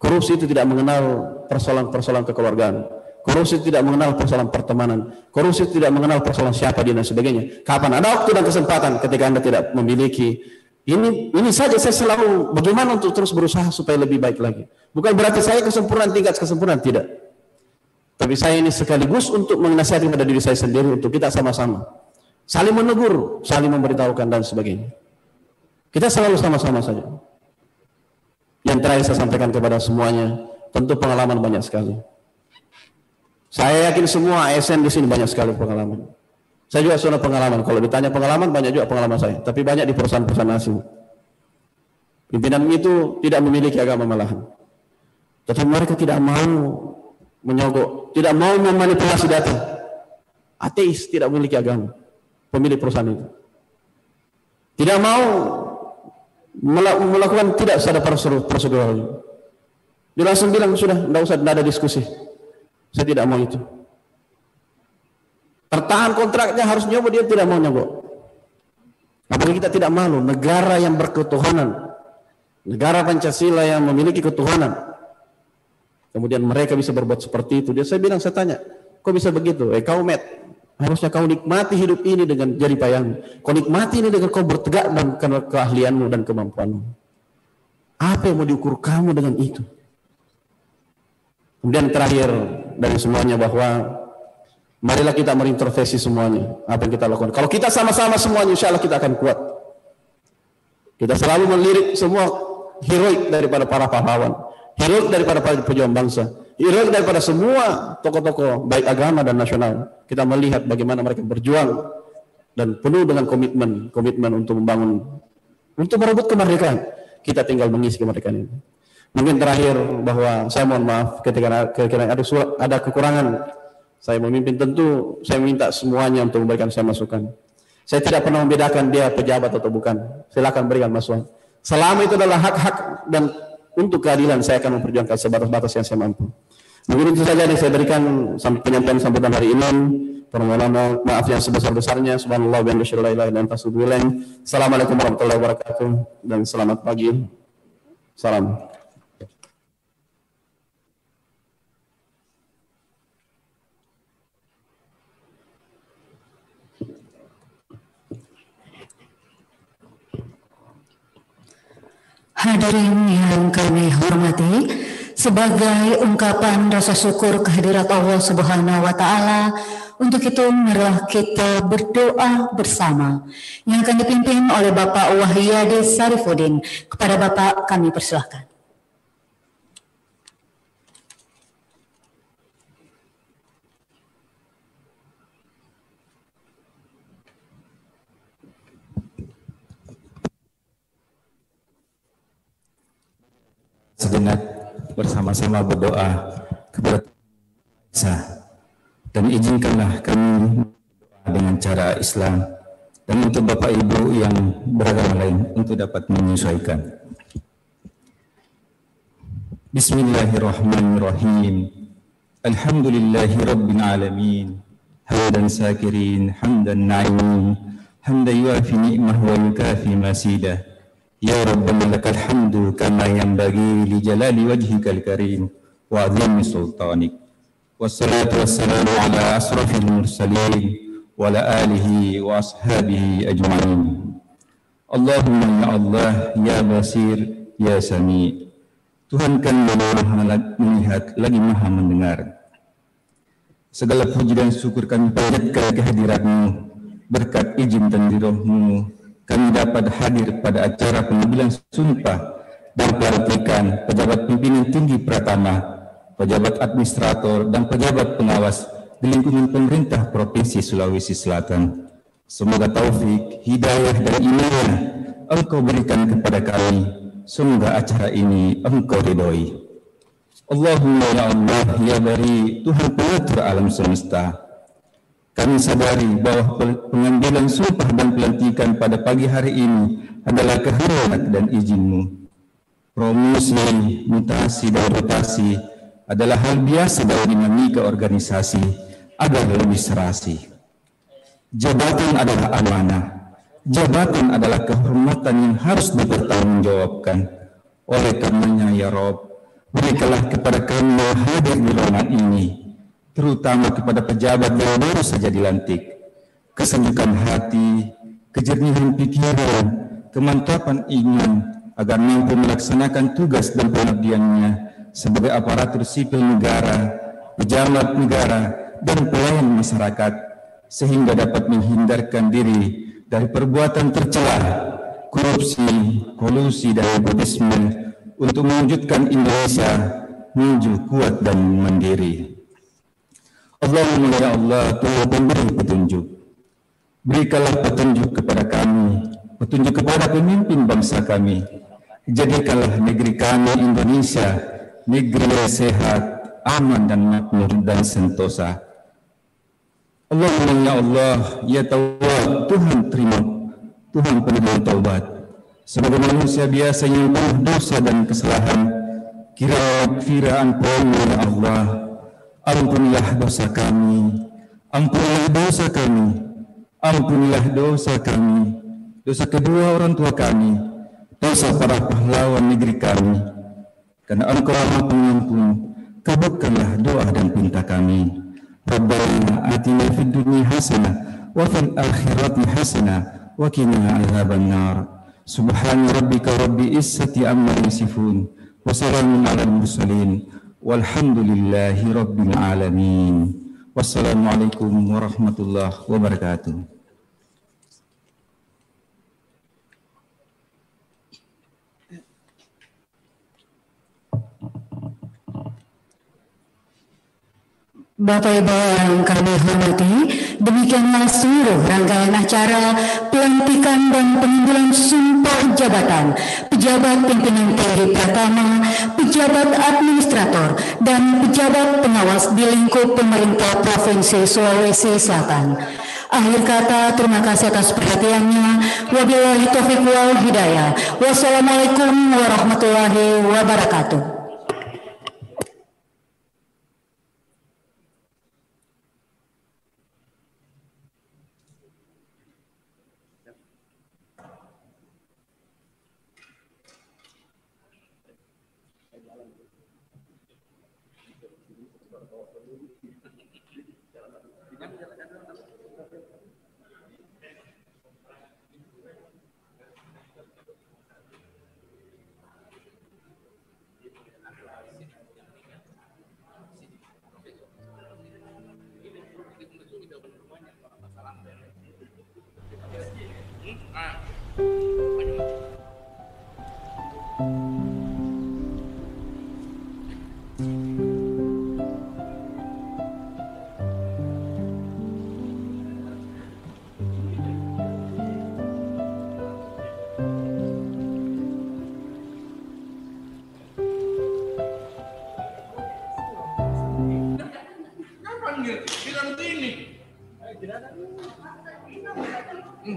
Korupsi itu tidak mengenal persoalan kekeluargaan. Korupsi tidak mengenal persoalan pertemanan. Korupsi tidak mengenal persoalan siapa dia dan sebagainya. Kapan ada waktu dan kesempatan ketika Anda tidak memiliki ini saja saya selalu bagaimana untuk terus berusaha supaya lebih baik lagi. Bukan berarti saya tingkat kesempurnaan, tidak. Tapi saya ini sekaligus untuk menasihati pada diri saya sendiri untuk kita sama-sama saling menegur, saling memberitahukan dan sebagainya. Kita selalu sama-sama saja. Yang terakhir saya sampaikan kepada semuanya, tentu pengalaman banyak sekali. Saya yakin semua ASN di sini banyak sekali pengalaman. Saya juga sudah pengalaman. Kalau ditanya pengalaman, banyak juga pengalaman saya. Tapi banyak di perusahaan-perusahaan asing. Pimpinan itu tidak memiliki agama malahan. Tetapi mereka tidak mau menyogok, tidak mau memanipulasi data. Ateis tidak memiliki agama. Pemilik perusahaan itu. Tidak mau melakukan tidak ada prosedural. Dia langsung bilang, sudah, tidak ada diskusi. Saya tidak mau itu. Tertahan kontraknya harus nyogok, dia tidak mau nyogok. Apalagi kita tidak malu, negara yang berketuhanan, negara Pancasila yang memiliki ketuhanan. Kemudian mereka bisa berbuat seperti itu. Saya tanya, kok bisa begitu? Kau harusnya kau nikmati hidup ini dengan jerih payahmu. Kau nikmati ini dengan kau bertegak dan karena keahlianmu dan kemampuanmu. Apa yang mau diukur kamu dengan itu? Kemudian terakhir dari semuanya bahwa marilah kita merintrospeksi semuanya, apa yang kita lakukan. Kalau kita sama-sama semuanya, insya Allah kita akan kuat. Kita selalu melirik semua heroik daripada para pahlawan, heroik daripada para pejuang bangsa, heroik daripada semua tokoh-tokoh baik agama dan nasional. Kita melihat bagaimana mereka berjuang dan penuh dengan komitmen untuk membangun, untuk merebut kemerdekaan. Kita tinggal mengisi kemerdekaan ini. Mungkin terakhir bahwa saya mohon maaf ketika ada kekurangan. Saya memimpin, tentu saya minta semuanya untuk memberikan saya masukan. Saya tidak pernah membedakan dia pejabat atau bukan. Silakan berikan masukan. Selama itu adalah hak-hak dan untuk keadilan, saya akan memperjuangkan sebatas-batas yang saya mampu. Mungkin itu saja yang saya berikan penyampaian sambutan hari ini. Permohonan maaf yang sebesar-besarnya. Subhanallah wa bihamdihi la ilaha illa anta astaghfiruka wa atubu ilaik. Assalamualaikum warahmatullahi wabarakatuh dan selamat pagi. Salam. Hadirin yang kami hormati, sebagai ungkapan rasa syukur kehadirat Allah Subhanahu wa Ta'ala, Untuk itu, marilah kita berdoa bersama yang akan dipimpin oleh Bapak Wahyade Sarifudin. Kepada Bapak kami persilahkan. Sejenak bersama-sama berdoa kepada Tuhan dan izinkanlah kami berdoa dengan cara Islam dan untuk Bapak Ibu yang beragama lain untuk dapat menyesuaikan. Bismillahirrahmanirrahim. Alhamdulillahi rabbil alamin. Hamdan sakirin, hamdan na'imin, hamdan yuafi ni'mah wa yukafi masidah. Ya Rabbana lakal hamdu kama yanbaghi li jalali wajhikal karim wa 'azimi sultanik. Wassalatu wassalamu ala asrafil mursalin wa ala alihi wa ashabihi ajma'in. Allahumma ya Allah, ya Basir, ya Sami. Tuhan kan maha melihat lagi maha mendengar. Segala puji dan syukur kami panjatkan kehadirat-Mu. Berkat izin dan ridho-Mu kami dapat hadir pada acara pengambilan sumpah dan pelantikan pejabat pimpinan tinggi Pratama, pejabat administrator dan pejabat pengawas di lingkungan pemerintah Provinsi Sulawesi Selatan. Semoga taufik, hidayah dan iman Engkau berikan kepada kami. Semoga acara ini Engkau ridhoi. Allahumma ya Allah, ya Bari, Tuhan pengatur alam semesta. Kami sadari bahwa pengambilan sumpah dan pelantikan pada pagi hari ini adalah kehendak dan izin-Mu. Promosi, mutasi, dan rotasi adalah hal biasa dalam dinamika organisasi agar lebih serasi. Jabatan adalah amanah. Jabatan adalah kehormatan yang harus dipertanggungjawabkan. Oleh karenanya ya Rob, berikanlah kepada kami yang hadir di ruangan ini, terutama kepada pejabat yang baru saja dilantik, kesejukan hati, kejernihan pikiran, kemantapan iman, agar mampu melaksanakan tugas dan pengabdiannya sebagai aparatur sipil negara, pejabat negara, dan pelayan masyarakat, sehingga dapat menghindarkan diri dari perbuatan tercela, korupsi, kolusi, dan nepotisme untuk mewujudkan Indonesia menuju kuat dan mandiri. Allahumma ya Allah, Tuhan pemberi petunjuk. Berikanlah petunjuk kepada kami, petunjuk kepada pemimpin bangsa kami. Jadikanlah negeri kami Indonesia negeri yang sehat, aman dan makmur dan sentosa. Allahumma ya Allah, ya Tawwab, Tuhan terima, Tuhan penerima taubat. Sebagai manusia biasa yang penuh dosa dan kesalahan, kira-kira ampun ya Allah. Ampunilah dosa kami, ampunilah dosa kami, ampunilah dosa kami, dosa kedua orang tua kami, dosa para pahlawan negeri kami. Karena Engkau Maha Pengampun, kabulkanlah doa dan pinta kami. Rabbana atina fid dunya hasanah wa fil akhirati hasanah wa qina adzabannar. Subhana rabbika rabbil izzati amma yasifun wa salamun alal mursalin. Walhamdulillahi rabbil alamin. Wassalamualaikum warahmatullahi wabarakatuh. Bapak Ibu yang kami hormati, demikianlah seluruh rangkaian acara pelantikan dan pengambilan sumpah jabatan pejabat pimpinan tinggi Pratama, pejabat administrator, dan pejabat pengawas di lingkup pemerintah Provinsi Sulawesi Selatan. Akhir kata, terima kasih atas perhatiannya. Wabillahi taufiq wal hidayah. Wassalamualaikum warahmatullahi wabarakatuh. Yuk,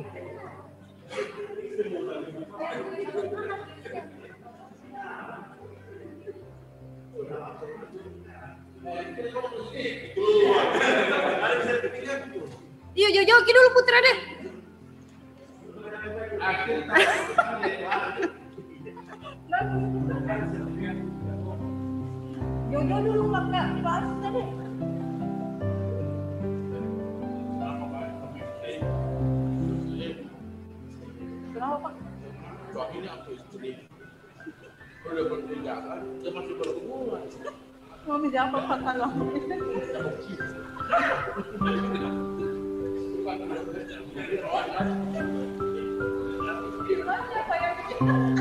joki dulu Putra deh. Jojo dulu nggak dibahas tadi. Kenapa Pak? Ini aku istri. Udah bertinggalan, dia masih berhubungan. Mami jangan Pak kalau. Gimana Pak yang